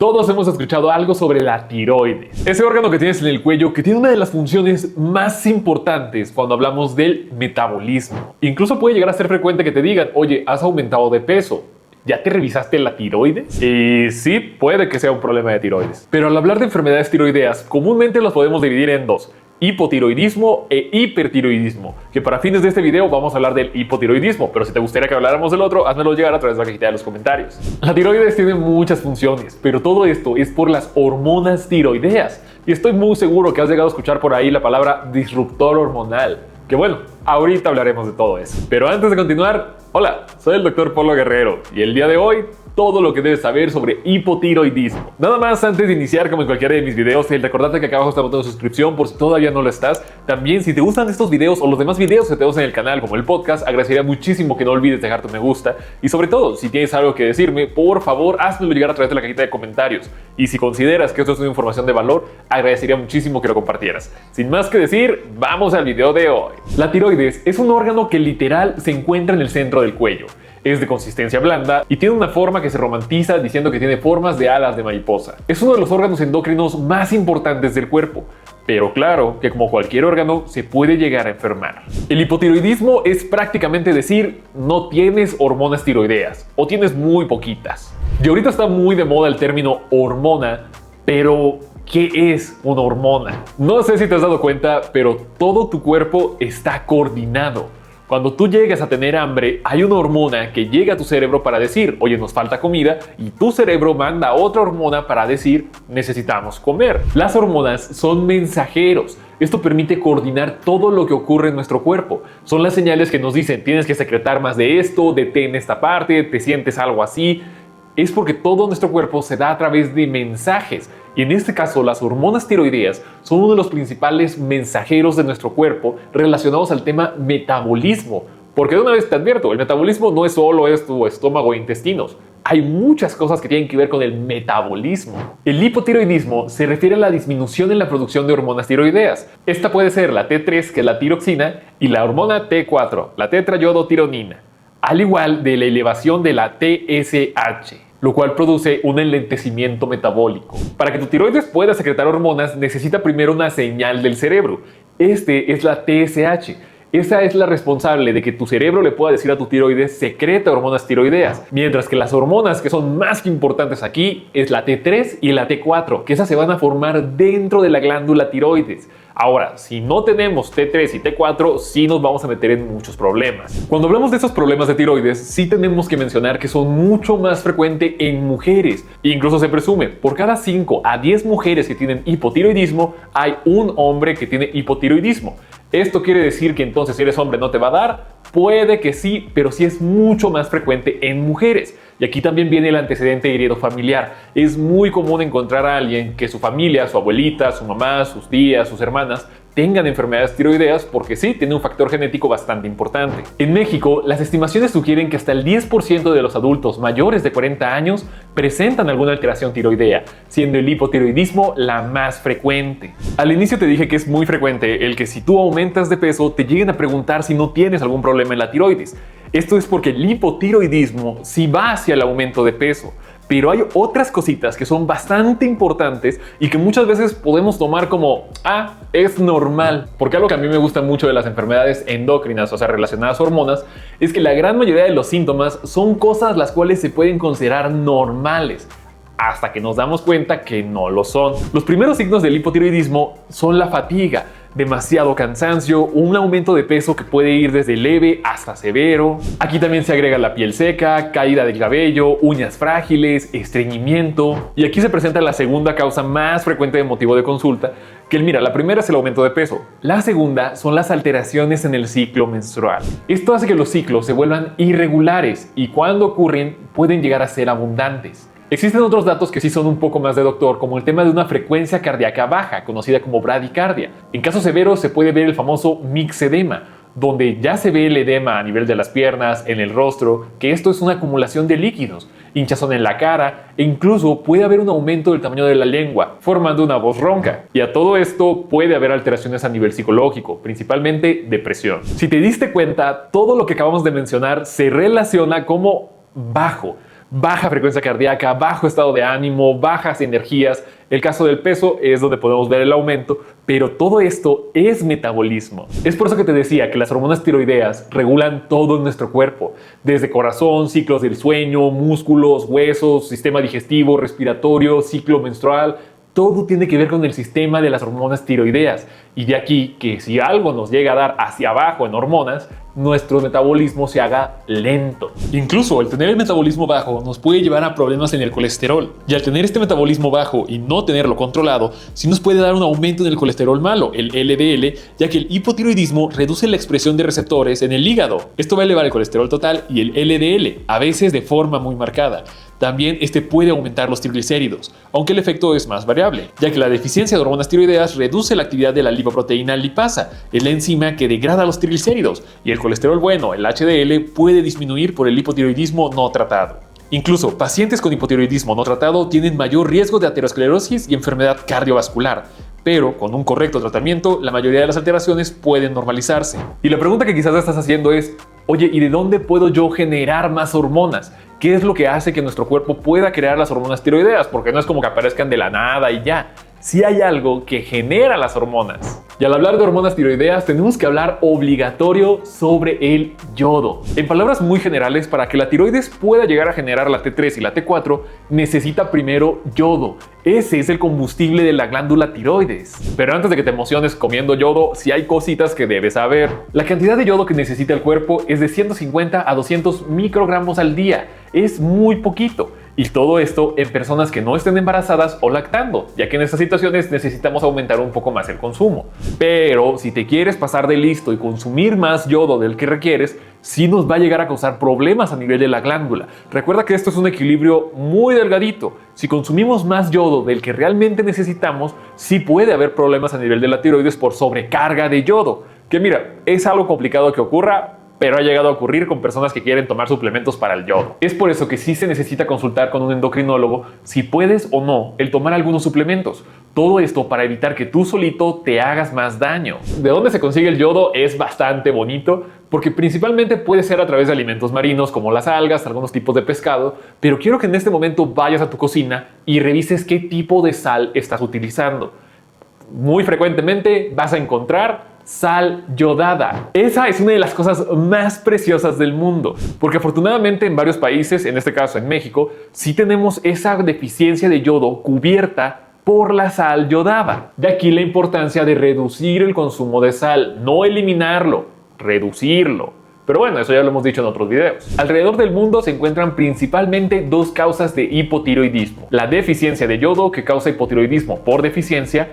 Todos hemos escuchado algo sobre la tiroides, ese órgano que tienes en el cuello que tiene una de las funciones más importantes cuando hablamos del metabolismo. Incluso puede llegar a ser frecuente que te digan, oye, has aumentado de peso. ¿Ya te revisaste la tiroides? Y sí, puede que sea un problema de tiroides. Pero al hablar de enfermedades tiroideas, comúnmente las podemos dividir en dos: hipotiroidismo e hipertiroidismo, que para fines de este video vamos a hablar del hipotiroidismo, pero si te gustaría que habláramos del otro, házmelo llegar a través de la cajita de los comentarios. La tiroides tiene muchas funciones, pero todo esto es por las hormonas tiroideas, y estoy muy seguro que has llegado a escuchar por ahí la palabra disruptor hormonal, que bueno, ahorita hablaremos de todo eso. Pero antes de continuar, hola, soy el Dr. Polo Guerrero, y el día de hoy todo lo que debes saber sobre hipotiroidismo. Nada más antes de iniciar, como en cualquiera de mis videos, recordate que acá abajo está el botón de suscripción por si todavía no lo estás. También, si te gustan estos videos o los demás videos que tenemos en el canal, como el podcast, agradecería muchísimo que no olvides dejar tu me gusta. Y sobre todo, si tienes algo que decirme, por favor, házmelo llegar a través de la cajita de comentarios. Y si consideras que esto es una información de valor, agradecería muchísimo que lo compartieras. Sin más que decir, vamos al video de hoy. La tiroides es un órgano que literal se encuentra en el centro del cuello. Es de consistencia blanda y tiene una forma que se romantiza diciendo que tiene formas de alas de mariposa. Es uno de los órganos endocrinos más importantes del cuerpo, pero claro que como cualquier órgano se puede llegar a enfermar. El hipotiroidismo es prácticamente decir no tienes hormonas tiroideas o tienes muy poquitas. Y ahorita está muy de moda el término hormona, pero ¿qué es una hormona? No sé si te has dado cuenta, pero todo tu cuerpo está coordinado. Cuando tú llegas a tener hambre, hay una hormona que llega a tu cerebro para decir, oye, nos falta comida, y tu cerebro manda otra hormona para decir, necesitamos comer. Las hormonas son mensajeros. Esto permite coordinar todo lo que ocurre en nuestro cuerpo. Son las señales que nos dicen, tienes que secretar más de esto, detén esta parte, te sientes algo así. Es porque todo nuestro cuerpo se da a través de mensajes. Y en este caso, las hormonas tiroideas son uno de los principales mensajeros de nuestro cuerpo relacionados al tema metabolismo. Porque de una vez te advierto, el metabolismo no es solo tu estómago e intestinos. Hay muchas cosas que tienen que ver con el metabolismo. El hipotiroidismo se refiere a la disminución en la producción de hormonas tiroideas. Esta puede ser la T3, que es la tiroxina, y la hormona T4, la tetrayodotironina, al igual de la elevación de la TSH, lo cual produce un enlentecimiento metabólico. Para que tu tiroides pueda secretar hormonas, necesita primero una señal del cerebro. Este es la TSH. Esa es la responsable de que tu cerebro le pueda decir a tu tiroides secreta hormonas tiroideas, mientras que las hormonas que son más importantes aquí es la T3 y la T4, que esas se van a formar dentro de la glándula tiroides. Ahora, si no tenemos T3 y T4, sí nos vamos a meter en muchos problemas. Cuando hablamos de esos problemas de tiroides, sí tenemos que mencionar que son mucho más frecuentes en mujeres. Incluso se presume, por cada 5 a 10 mujeres que tienen hipotiroidismo, hay un hombre que tiene hipotiroidismo. ¿Esto quiere decir que entonces si eres hombre no te va a dar? Puede que sí, pero sí es mucho más frecuente en mujeres. Y aquí también viene el antecedente heredofamiliar. Es muy común encontrar a alguien que su familia, su abuelita, su mamá, sus tías, sus hermanas tengan enfermedades tiroideas porque sí, tiene un factor genético bastante importante. En México, las estimaciones sugieren que hasta el 10% de los adultos mayores de 40 años presentan alguna alteración tiroidea, siendo el hipotiroidismo la más frecuente. Al inicio te dije que es muy frecuente el que si tú aumentas de peso te lleguen a preguntar si no tienes algún problema en la tiroides. Esto es porque el hipotiroidismo sí va hacia el aumento de peso. Pero hay otras cositas que son bastante importantes y que muchas veces podemos tomar como, es normal. Porque algo que a mí me gusta mucho de las enfermedades endócrinas, o sea, relacionadas a hormonas, es que la gran mayoría de los síntomas son cosas las cuales se pueden considerar normales, hasta que nos damos cuenta que no lo son. Los primeros signos del hipotiroidismo son la fatiga, demasiado cansancio, un aumento de peso que puede ir desde leve hasta severo. Aquí también se agrega la piel seca, caída del cabello, uñas frágiles, estreñimiento. Y aquí se presenta la segunda causa más frecuente de motivo de consulta, que mira, la primera es el aumento de peso. La segunda son las alteraciones en el ciclo menstrual. Esto hace que los ciclos se vuelvan irregulares y cuando ocurren pueden llegar a ser abundantes. Existen otros datos que sí son un poco más de doctor, como el tema de una frecuencia cardíaca baja, conocida como bradicardia. En casos severos se puede ver el famoso mixedema, donde ya se ve el edema a nivel de las piernas, en el rostro, que esto es una acumulación de líquidos, hinchazón en la cara e incluso puede haber un aumento del tamaño de la lengua, formando una voz ronca. Y a todo esto puede haber alteraciones a nivel psicológico, principalmente depresión. Si te diste cuenta, todo lo que acabamos de mencionar se relaciona como bajo. baja frecuencia cardíaca, bajo estado de ánimo, bajas energías. El caso del peso es donde podemos ver el aumento, pero todo esto es metabolismo. Es por eso que te decía que las hormonas tiroideas regulan todo en nuestro cuerpo, desde corazón, ciclos del sueño, músculos, huesos, sistema digestivo, respiratorio, ciclo menstrual. Todo tiene que ver con el sistema de las hormonas tiroideas. Y de aquí que si algo nos llega a dar hacia abajo en hormonas, nuestro metabolismo se haga lento. Incluso el tener el metabolismo bajo nos puede llevar a problemas en el colesterol. Y al tener este metabolismo bajo y no tenerlo controlado, sí nos puede dar un aumento en el colesterol malo, el LDL, ya que el hipotiroidismo reduce la expresión de receptores en el hígado. Esto va a elevar el colesterol total y el LDL, a veces de forma muy marcada. También este puede aumentar los triglicéridos, aunque el efecto es más variable, ya que la deficiencia de hormonas tiroideas reduce la actividad de la lipoproteína lipasa, es la enzima que degrada los triglicéridos, y el colesterol bueno, el HDL, puede disminuir por el hipotiroidismo no tratado. Incluso pacientes con hipotiroidismo no tratado tienen mayor riesgo de aterosclerosis y enfermedad cardiovascular, pero con un correcto tratamiento la mayoría de las alteraciones pueden normalizarse. Y la pregunta que quizás estás haciendo es, oye, ¿y de dónde puedo yo generar más hormonas? ¿Qué es lo que hace que nuestro cuerpo pueda crear las hormonas tiroideas? Porque no es como que aparezcan de la nada y ya. Sí hay algo que genera las hormonas. Y al hablar de hormonas tiroideas tenemos que hablar obligatorio sobre el yodo. En palabras muy generales, para que la tiroides pueda llegar a generar la T3 y la T4, necesita primero yodo. Ese es el combustible de la glándula tiroides. Pero antes de que te emociones comiendo yodo, sí hay cositas que debes saber. La cantidad de yodo que necesita el cuerpo es de 150 a 200 microgramos al día. Es muy poquito. Y todo esto en personas que no estén embarazadas o lactando, ya que en estas situaciones necesitamos aumentar un poco más el consumo. Pero si te quieres pasar de listo y consumir más yodo del que requieres, sí nos va a llegar a causar problemas a nivel de la glándula. Recuerda que esto es un equilibrio muy delgadito. Si consumimos más yodo del que realmente necesitamos, sí puede haber problemas a nivel de la tiroides por sobrecarga de yodo. Que mira, es algo complicado que ocurra, pero ha llegado a ocurrir con personas que quieren tomar suplementos para el yodo. Es por eso que sí se necesita consultar con un endocrinólogo si puedes o no el tomar algunos suplementos. Todo esto para evitar que tú solito te hagas más daño. ¿De dónde se consigue el yodo? Es bastante bonito, porque principalmente puede ser a través de alimentos marinos como las algas, algunos tipos de pescado, pero quiero que en este momento vayas a tu cocina y revises qué tipo de sal estás utilizando. Muy frecuentemente vas a encontrar sal yodada. Esa es una de las cosas más preciosas del mundo, porque afortunadamente en varios países, en este caso en México, sí tenemos esa deficiencia de yodo cubierta por la sal yodada. De aquí la importancia de reducir el consumo de sal, no eliminarlo, reducirlo. Pero bueno, eso ya lo hemos dicho en otros videos. Alrededor del mundo se encuentran principalmente dos causas de hipotiroidismo: la deficiencia de yodo, que causa hipotiroidismo por deficiencia,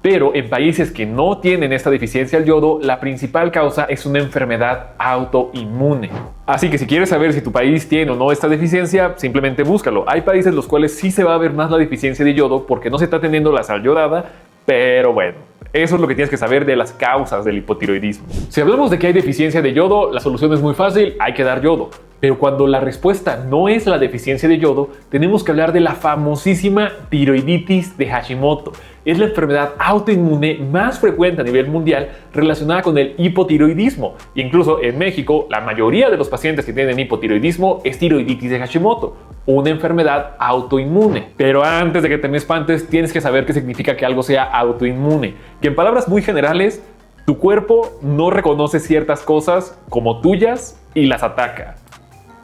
pero en países que no tienen esta deficiencia del yodo, la principal causa es una enfermedad autoinmune. Así que si quieres saber si tu país tiene o no esta deficiencia, simplemente búscalo. Hay países en los cuales sí se va a ver más la deficiencia de yodo porque no se está teniendo la sal yodada, pero bueno, eso es lo que tienes que saber de las causas del hipotiroidismo. Si hablamos de que hay deficiencia de yodo, la solución es muy fácil, hay que dar yodo. Pero cuando la respuesta no es la deficiencia de yodo, tenemos que hablar de la famosísima tiroiditis de Hashimoto. Es la enfermedad autoinmune más frecuente a nivel mundial relacionada con el hipotiroidismo. Incluso en México, la mayoría de los pacientes que tienen hipotiroidismo es tiroiditis de Hashimoto, una enfermedad autoinmune. Pero antes de que te me espantes, tienes que saber qué significa que algo sea autoinmune. Que en palabras muy generales, tu cuerpo no reconoce ciertas cosas como tuyas y las ataca.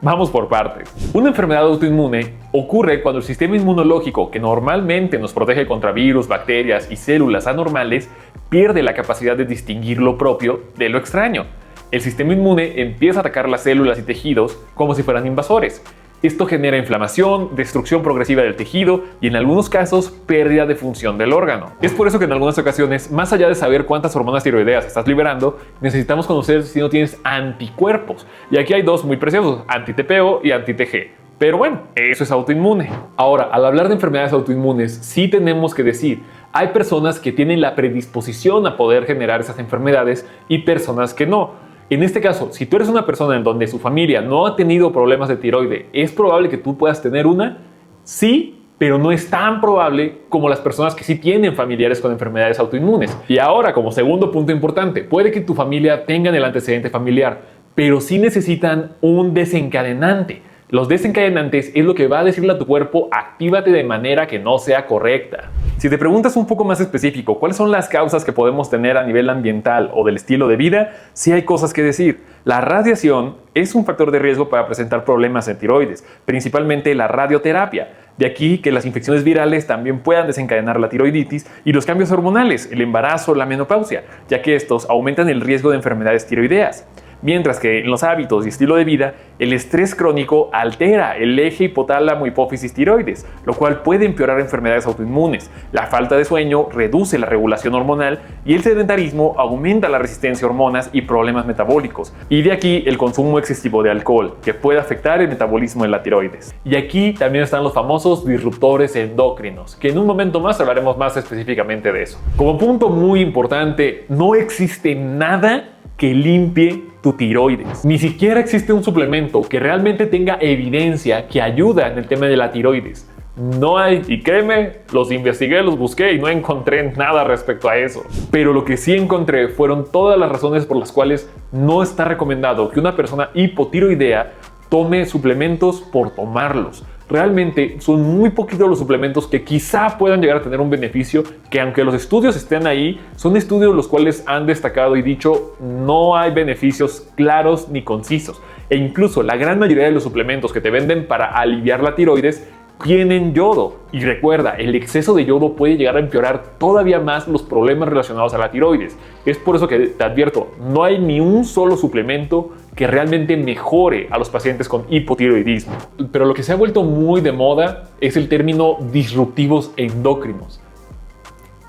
Vamos por partes. Una enfermedad autoinmune ocurre cuando el sistema inmunológico, que normalmente nos protege contra virus, bacterias y células anormales, pierde la capacidad de distinguir lo propio de lo extraño. El sistema inmune empieza a atacar las células y tejidos como si fueran invasores. Esto genera inflamación, destrucción progresiva del tejido y en algunos casos pérdida de función del órgano. Es por eso que en algunas ocasiones, más allá de saber cuántas hormonas tiroideas estás liberando, necesitamos conocer si no tienes anticuerpos. Y aquí hay dos muy preciosos, anti-TPO y anti-TG. Pero bueno, eso es autoinmune. Ahora, al hablar de enfermedades autoinmunes, sí tenemos que decir, hay personas que tienen la predisposición a poder generar esas enfermedades y personas que no. En este caso, si tú eres una persona en donde su familia no ha tenido problemas de tiroide, ¿es probable que tú puedas tener una? Sí, pero no es tan probable como las personas que sí tienen familiares con enfermedades autoinmunes. Y ahora, como segundo punto importante, puede que tu familia tenga el antecedente familiar, pero sí necesitan un desencadenante. Los desencadenantes es lo que va a decirle a tu cuerpo actívate de manera que no sea correcta. Si te preguntas un poco más específico cuáles son las causas que podemos tener a nivel ambiental o del estilo de vida, sí hay cosas que decir. La radiación es un factor de riesgo para presentar problemas en tiroides, principalmente la radioterapia. De aquí que las infecciones virales también puedan desencadenar la tiroiditis y los cambios hormonales, el embarazo, la menopausia, ya que estos aumentan el riesgo de enfermedades tiroideas. Mientras que en los hábitos y estilo de vida, el estrés crónico altera el eje hipotálamo hipófisis tiroides, lo cual puede empeorar enfermedades autoinmunes. La falta de sueño reduce la regulación hormonal y el sedentarismo aumenta la resistencia a hormonas y problemas metabólicos. Y de aquí el consumo excesivo de alcohol, que puede afectar el metabolismo de la tiroides. Y aquí también están los famosos disruptores endocrinos, que en un momento más hablaremos más específicamente de eso. Como punto muy importante, no existe nada que limpie tu tiroides. Ni siquiera existe un suplemento que realmente tenga evidencia que ayuda en el tema de la tiroides. No hay, y créeme, los investigué, los busqué y no encontré nada respecto a eso. Pero lo que sí encontré fueron todas las razones por las cuales no está recomendado que una persona hipotiroidea tome suplementos por tomarlos. Realmente son muy poquitos los suplementos que quizá puedan llegar a tener un beneficio, que aunque los estudios estén ahí, son estudios los cuales han destacado y dicho no hay beneficios claros ni concisos. E incluso la gran mayoría de los suplementos que te venden para aliviar la tiroides tienen yodo. Y recuerda, el exceso de yodo puede llegar a empeorar todavía más los problemas relacionados a la tiroides. Es por eso que te advierto, no hay ni un solo suplemento que realmente mejore a los pacientes con hipotiroidismo. Pero lo que se ha vuelto muy de moda es el término disruptivos endocrinos.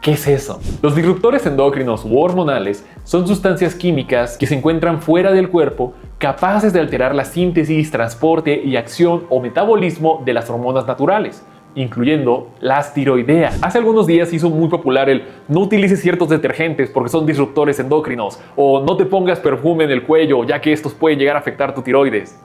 ¿Qué es eso? Los disruptores endocrinos u hormonales son sustancias químicas que se encuentran fuera del cuerpo capaces de alterar la síntesis, transporte y acción o metabolismo de las hormonas naturales, incluyendo las tiroideas. Hace algunos días se hizo muy popular el no utilices ciertos detergentes porque son disruptores endocrinos o no te pongas perfume en el cuello ya que estos pueden llegar a afectar tu tiroides.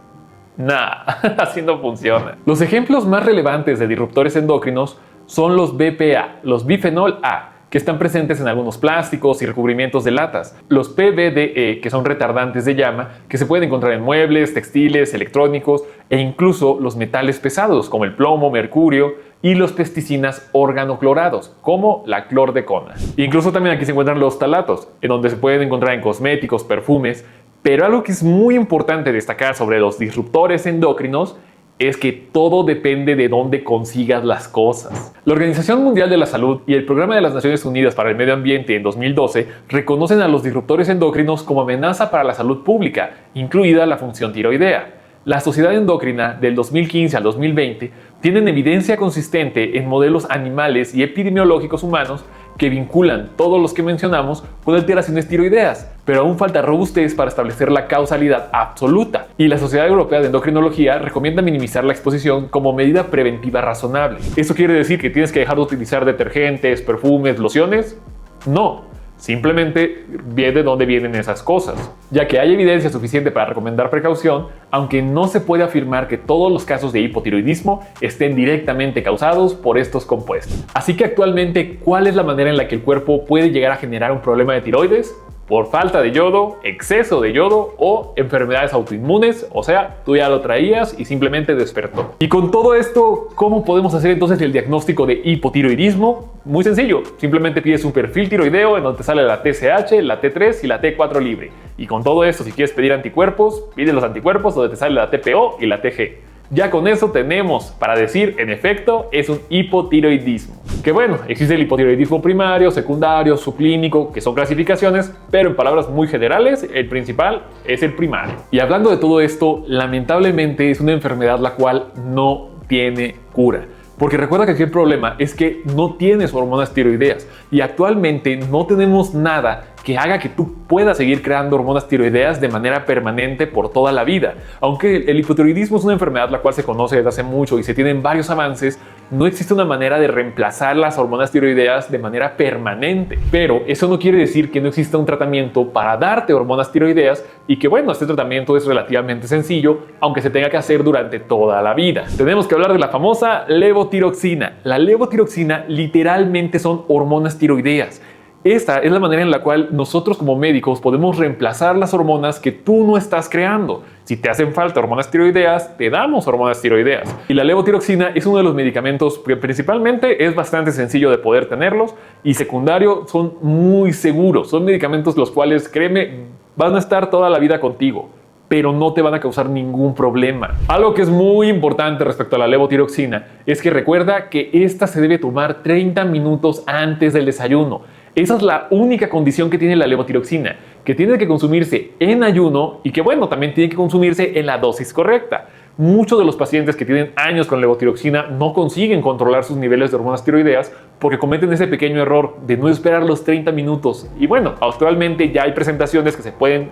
Nah, así no funciona. Los ejemplos más relevantes de disruptores endocrinos son los BPA, los bifenol A, que están presentes en algunos plásticos y recubrimientos de latas, los PBDE, que son retardantes de llama, que se pueden encontrar en muebles, textiles, electrónicos e incluso los metales pesados como el plomo, mercurio y los pesticinas organoclorados, como la clordecona. Incluso también aquí se encuentran los talatos, en donde se pueden encontrar en cosméticos, perfumes, pero algo que es muy importante destacar sobre los disruptores endocrinos es que todo depende de dónde consigas las cosas. La Organización Mundial de la Salud y el Programa de las Naciones Unidas para el Medio Ambiente en 2012 reconocen a los disruptores endocrinos como amenaza para la salud pública, incluida la función tiroidea. La Sociedad Endocrina del 2015 al 2020 tienen evidencia consistente en modelos animales y epidemiológicos humanos que vinculan todos los que mencionamos con alteraciones tiroideas, pero aún falta robustez para establecer la causalidad absoluta, y la Sociedad Europea de Endocrinología recomienda minimizar la exposición como medida preventiva razonable. ¿Eso quiere decir que tienes que dejar de utilizar detergentes, perfumes, lociones? No. Simplemente ve de dónde vienen esas cosas, ya que hay evidencia suficiente para recomendar precaución, aunque no se puede afirmar que todos los casos de hipotiroidismo estén directamente causados por estos compuestos. Así que actualmente, ¿cuál es la manera en la que el cuerpo puede llegar a generar un problema de tiroides? Por falta de yodo, exceso de yodo o enfermedades autoinmunes, o sea, tú ya lo traías y simplemente despertó. Y con todo esto, ¿cómo podemos hacer entonces el diagnóstico de hipotiroidismo? Muy sencillo, simplemente pides un perfil tiroideo en donde te sale la TSH, la T3 y la T4 libre. Y con todo esto, si quieres pedir anticuerpos, pide los anticuerpos donde te sale la TPO y la TG. Ya con eso tenemos para decir, en efecto, es un hipotiroidismo. Que bueno, existe el hipotiroidismo primario, secundario, subclínico, que son clasificaciones, pero en palabras muy generales, el principal es el primario. Y hablando de todo esto, lamentablemente es una enfermedad la cual no tiene cura. Porque recuerda que aquí el problema es que no tienes hormonas tiroideas y actualmente no tenemos nada que haga que tú puedas seguir creando hormonas tiroideas de manera permanente por toda la vida. Aunque el hipotiroidismo es una enfermedad la cual se conoce desde hace mucho y se tienen varios avances, no existe una manera de reemplazar las hormonas tiroideas de manera permanente. Pero eso no quiere decir que no exista un tratamiento para darte hormonas tiroideas y que bueno, este tratamiento es relativamente sencillo, aunque se tenga que hacer durante toda la vida. Tenemos que hablar de la famosa levotiroxina. La levotiroxina literalmente son hormonas tiroideas. Esta es la manera en la cual nosotros como médicos podemos reemplazar las hormonas que tú no estás creando. Si te hacen falta hormonas tiroideas, te damos hormonas tiroideas. Y la levotiroxina es uno de los medicamentos que principalmente es bastante sencillo de poder tenerlos y secundario son muy seguros. Son medicamentos los cuales, créeme, van a estar toda la vida contigo, pero no te van a causar ningún problema. Algo que es muy importante respecto a la levotiroxina es que recuerda que esta se debe tomar 30 minutos antes del desayuno. Esa es la única condición que tiene la levotiroxina, que tiene que consumirse en ayuno y que bueno, también tiene que consumirse en la dosis correcta. Muchos de los pacientes que tienen años con levotiroxina no consiguen controlar sus niveles de hormonas tiroideas porque cometen ese pequeño error de no esperar los 30 minutos. Y bueno, actualmente ya hay presentaciones que se pueden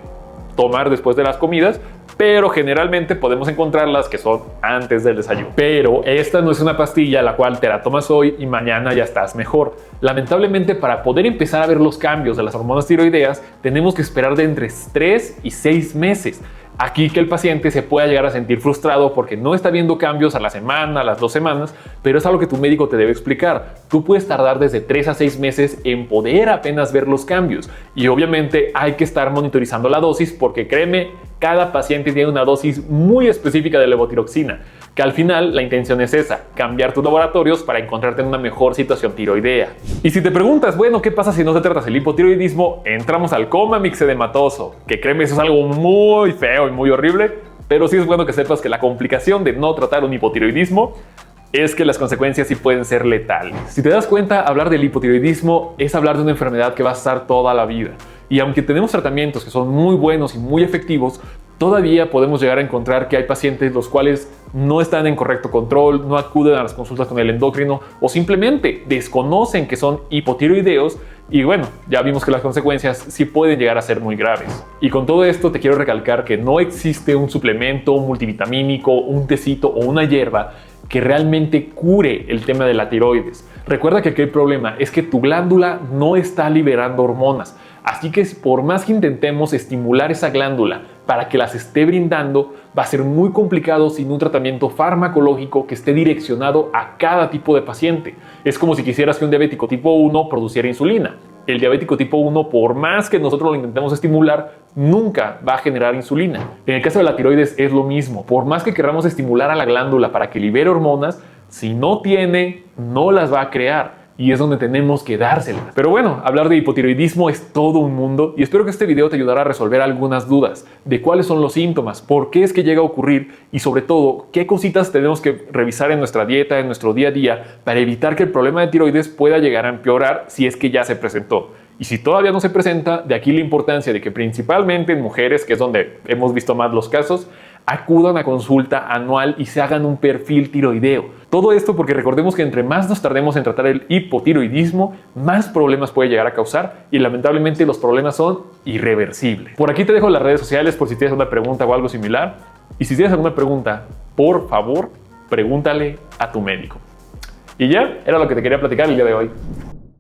tomar después de las comidas, pero generalmente podemos encontrarlas que son antes del desayuno. Pero esta no es una pastilla la cual te la tomas hoy y mañana ya estás mejor. Lamentablemente, para poder empezar a ver los cambios de las hormonas tiroideas, tenemos que esperar de entre 3 y 6 meses. Aquí que el paciente se pueda llegar a sentir frustrado porque no está viendo cambios a la semana, a las 2 semanas, pero es algo que tu médico te debe explicar. Tú puedes tardar desde 3 a 6 meses en poder apenas ver los cambios y obviamente hay que estar monitorizando la dosis porque créeme, cada paciente tiene una dosis muy específica de levotiroxina, que al final la intención es esa, cambiar tus laboratorios para encontrarte en una mejor situación tiroidea. Y si te preguntas, bueno, ¿qué pasa si no te tratas el hipotiroidismo? Entramos al coma mixedematoso, que créeme, eso es algo muy feo y muy horrible, pero sí es bueno que sepas que la complicación de no tratar un hipotiroidismo es que las consecuencias sí pueden ser letales. Si te das cuenta, hablar del hipotiroidismo es hablar de una enfermedad que va a estar toda la vida. Y aunque tenemos tratamientos que son muy buenos y muy efectivos, todavía podemos llegar a encontrar que hay pacientes los cuales no están en correcto control, no acuden a las consultas con el endocrino o simplemente desconocen que son hipotiroideos y bueno, ya vimos que las consecuencias sí pueden llegar a ser muy graves. Y con todo esto te quiero recalcar que no existe un suplemento, un multivitamínico, un tecito o una hierba que realmente cure el tema de la tiroides. Recuerda que aquí el problema es que tu glándula no está liberando hormonas. Así que por más que intentemos estimular esa glándula para que las esté brindando, va a ser muy complicado sin un tratamiento farmacológico que esté direccionado a cada tipo de paciente. Es como si quisieras que un diabético tipo 1 produciera insulina. El diabético tipo 1, por más que nosotros lo intentemos estimular, nunca va a generar insulina. En el caso de la tiroides es lo mismo. Por más que queramos estimular a la glándula para que libere hormonas, si no tiene, no las va a crear. Y es donde tenemos que dárselas. Pero bueno, hablar de hipotiroidismo es todo un mundo y espero que este video te ayudará a resolver algunas dudas de cuáles son los síntomas, por qué es que llega a ocurrir y sobre todo qué cositas tenemos que revisar en nuestra dieta, en nuestro día a día para evitar que el problema de tiroides pueda llegar a empeorar si es que ya se presentó. Y si todavía no se presenta, de aquí la importancia de que principalmente en mujeres, que es donde hemos visto más los casos, acudan a consulta anual y se hagan un perfil tiroideo. Todo esto porque recordemos que entre más nos tardemos en tratar el hipotiroidismo, más problemas puede llegar a causar y lamentablemente los problemas son irreversibles. Por aquí te dejo las redes sociales por si tienes una pregunta o algo similar. Y si tienes alguna pregunta, por favor, pregúntale a tu médico. Y ya, era lo que te quería platicar el día de hoy.